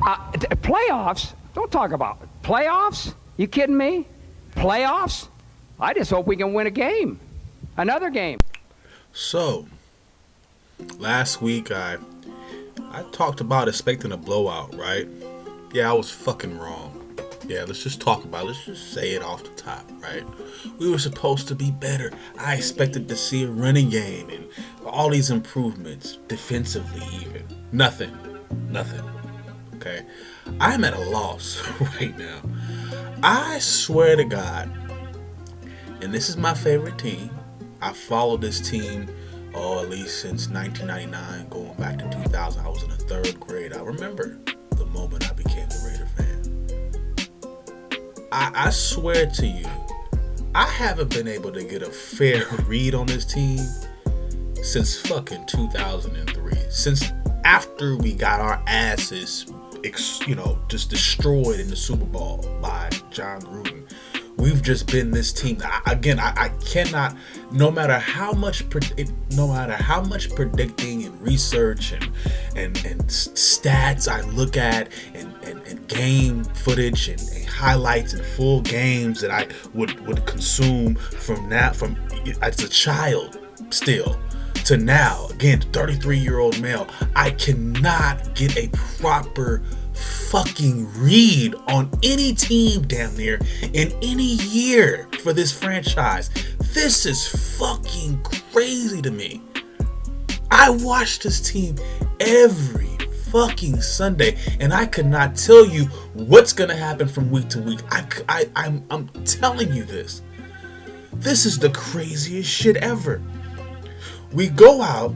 Playoffs? Don't talk about it. Playoffs? You kidding me? Playoffs? I just hope we can win a game. Another game. So, last week I talked about expecting a blowout, right? Yeah, I was fucking wrong. Yeah, let's just talk about it. Let's just say it off the top, right? We were supposed to be better. I expected to see a running game and all these improvements, defensively even. Nothing. Okay? I'm at a loss right now. I swear to God, and this is my favorite team. I followed this team, at least since 1999, going back to 2000. I was in the third grade. I remember the moment I became a Raider fan. I swear to you, I haven't been able to get a fair read on this team since fucking 2003. Since after we got our asses, just destroyed in the Super Bowl by John Gruden. We've just been this team. I cannot. No matter how much predicting and research and stats I look at and game footage and highlights and full games that I would consume from as a child still to now, again, 33-year-old male, I cannot get a proper fucking read on any team damn near in any year for this franchise. This is fucking crazy to me. I watch this team every fucking Sunday and I could not tell you what's gonna happen from week to week. I'm telling you this. This is the craziest shit ever. We go out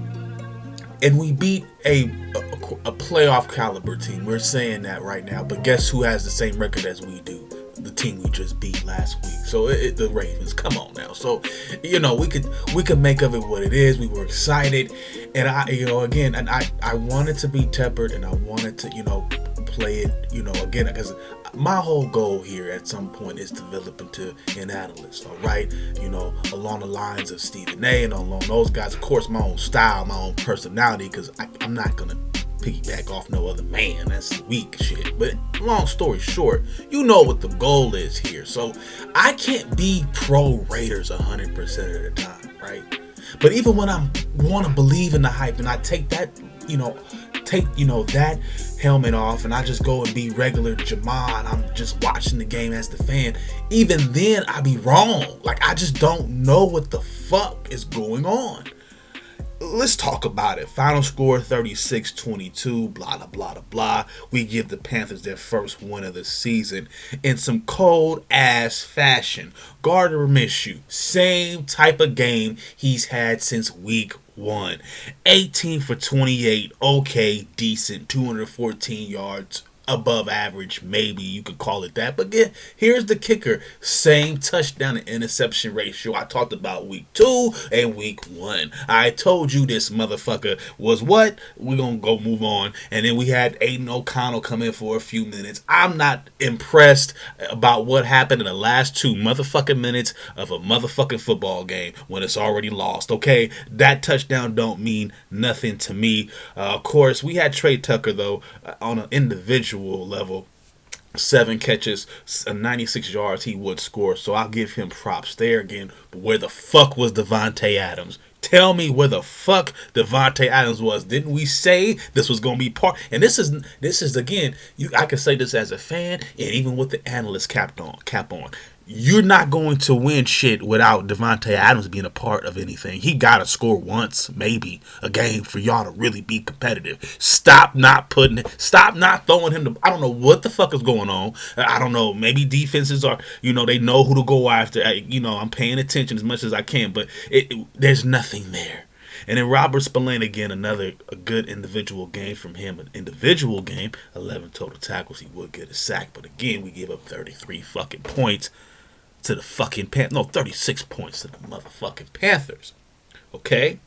and we beat a playoff caliber team. We're saying that right now, but guess who has the same record as we do? The team we just beat last week. So the Ravens. Come on now. So we could make of it what it is. We were excited, and I wanted to be tempered, and I wanted to play it again, because my whole goal here at some point is to develop into an analyst, all right? Along the lines of Stephen A. and along those guys. Of course, my own style, my own personality, because I'm not going to piggyback off no other man. That's weak shit. But long story short, you know what the goal is here. So I can't be pro Raiders 100% of the time, right? But even when I want to believe in the hype and I take that, that helmet off and I just go and be regular Jamon, I'm just watching the game as the fan, even then I be wrong. Like, I just don't know what the fuck is going on. Let's talk about it. Final score 36-22, blah, blah, blah, blah. We give the Panthers their first win of the season in some cold ass fashion. Gardner Minshew, same type of game he's had since week 1. 18 for 28, okay, decent, 214 yards. Above average, maybe you could call it that. But again, here's the kicker. Same touchdown to interception ratio I talked about week 2 and week 1. I told you this motherfucker was what? We're going to go move on. And then we had Aiden O'Connell come in for a few minutes. I'm not impressed about what happened in the last 2 motherfucking minutes of a motherfucking football game when it's already lost, okay? That touchdown don't mean nothing to me. Of course, we had Trey Tucker, though, on an individual level, 7 catches, 96 yards he would score, so I'll give him props there again. But where the fuck was Davante Adams? Tell me where the fuck Davante Adams was. Didn't we say this was going to be part? And this is again, I can say this as a fan and even with the analyst cap on. You're not going to win shit without Davante Adams being a part of anything. He got to score once, maybe, a game for y'all to really be competitive. Stop not throwing him I don't know what the fuck is going on. I don't know. Maybe defenses are, they know who to go after. I'm paying attention as much as I can, but there's nothing there. And then Robert Spillane, again, a good individual game from him. An individual game, 11 total tackles. He would get a sack, but again, we give up 33 fucking points to the fucking 36 points to the motherfucking Panthers. Okay?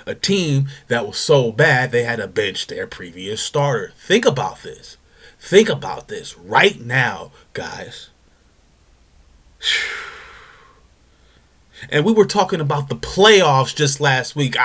A team that was so bad they had to bench their previous starter. Think about this. Think about this right now, guys. And we were talking about the playoffs just last week.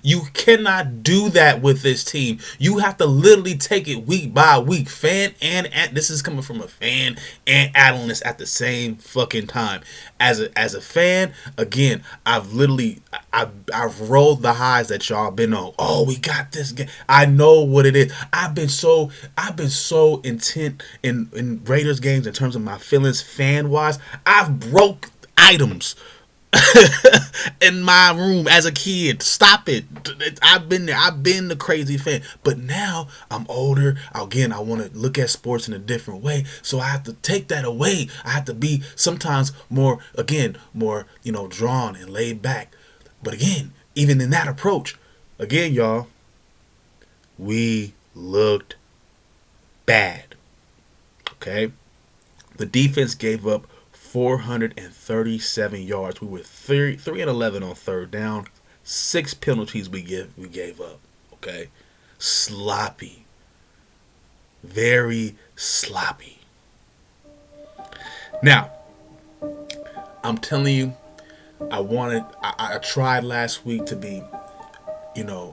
You cannot do that with this team. You have to literally take it week by week. This is coming from a fan and analyst at the same fucking time. As a fan, again, I've rolled the highs that y'all been on. Oh, we got this game. I know what it is. I've been so intent in Raiders games in terms of my feelings fan wise. I've broke items in my room as a kid. Stop it. I've been there. I've been the crazy fan. But now I'm older. Again, I want to look at sports in a different way. So I have to take that away. I have to be sometimes more, drawn and laid back. But again, even in that approach, again, y'all, we looked bad. Okay? The defense gave up 437 yards. We were 3 and 11 on third down. 6 penalties we gave up. Okay, sloppy, very sloppy. Now, I'm telling you, I tried last week to be.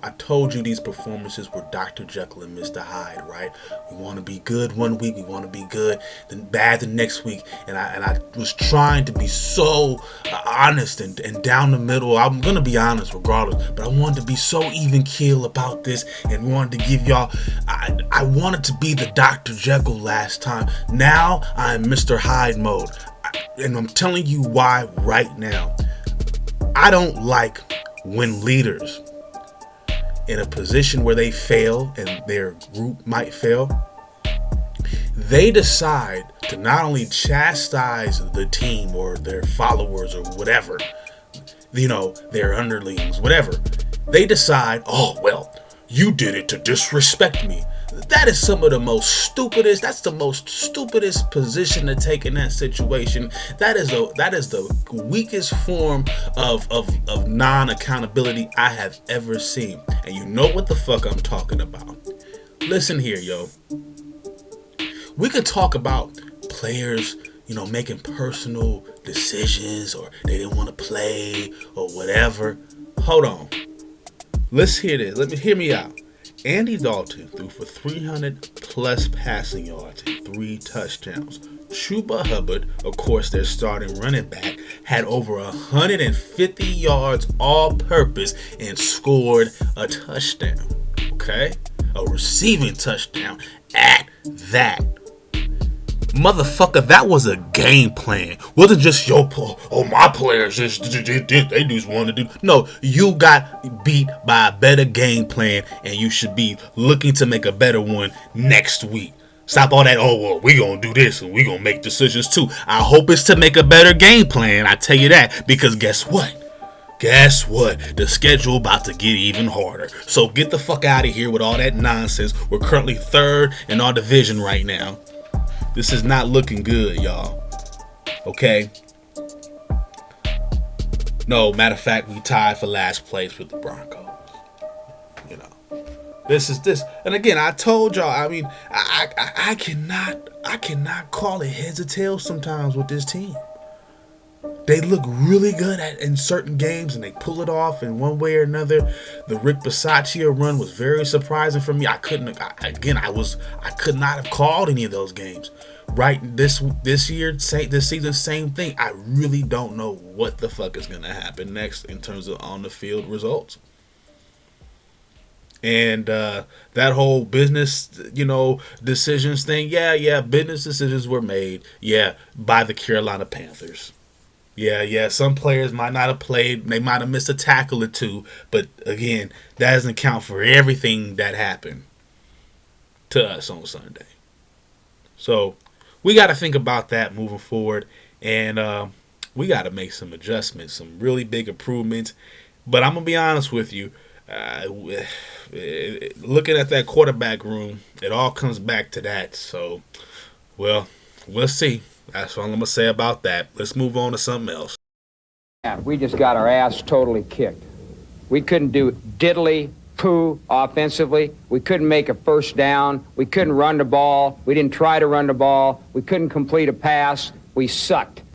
I told you these performances were Dr. Jekyll and Mr. Hyde, right? We want to be good one week, we want to be good, then bad the next week. And I was trying to be so honest and down the middle. I'm going to be honest regardless, but I wanted to be so even keel about this and wanted to give y'all, I wanted to be the Dr. Jekyll last time. Now I'm Mr. Hyde mode. And I'm telling you why right now. I don't like when leaders in a position where they fail and their group might fail, they decide to not only chastise the team or their followers or whatever, their underlings, whatever. They decide, oh, well, you did it to disrespect me. That is that's the most stupidest position to take in that situation. That is the weakest form of non-accountability I have ever seen. And you know what the fuck I'm talking about. Listen here, yo. We could talk about players, making personal decisions or they didn't want to play or whatever. Hold on. Let's hear this. Hear me out. Andy Dalton threw for 300 plus passing yards and 3 touchdowns. Chuba Hubbard, of course their starting running back, had over 150 yards all purpose and scored a touchdown. Okay? A receiving touchdown at that. Motherfucker, that was a game plan. Wasn't just my players they just want to do. No, you got beat by a better game plan, and you should be looking to make a better one next week. Stop all that, we gonna do this and we gonna make decisions too. I hope it's to make a better game plan, I tell you that, because guess what? The schedule about to get even harder. So get the fuck out of here with all that nonsense. We're currently 3rd in our division right now. This is not looking good, y'all. Okay? No, matter of fact, we tied for last place with the Broncos. This. And again, I told y'all, I cannot call it heads or tails sometimes with this team. They look really good in certain games and they pull it off in one way or another. The Rick Bisaccia run was very surprising for me. I could not have called any of those games. Right, this season, same thing. I really don't know what the fuck is gonna happen next in terms of on the field results. And that whole business, decisions thing. Yeah, business decisions were made. Yeah, by the Carolina Panthers. Yeah, some players might not have played. They might have missed a tackle or two. But again, that doesn't count for everything that happened to us on Sunday. So we got to think about that moving forward. And we got to make some adjustments, some really big improvements. But I'm going to be honest with you. Looking at that quarterback room, it all comes back to that. So, we'll see. That's all I'm going to say about that. Let's move on to something else. We just got our ass totally kicked. We couldn't do diddly poo offensively. We couldn't make a first down. We couldn't run the ball. We didn't try to run the ball. We couldn't complete a pass. We sucked.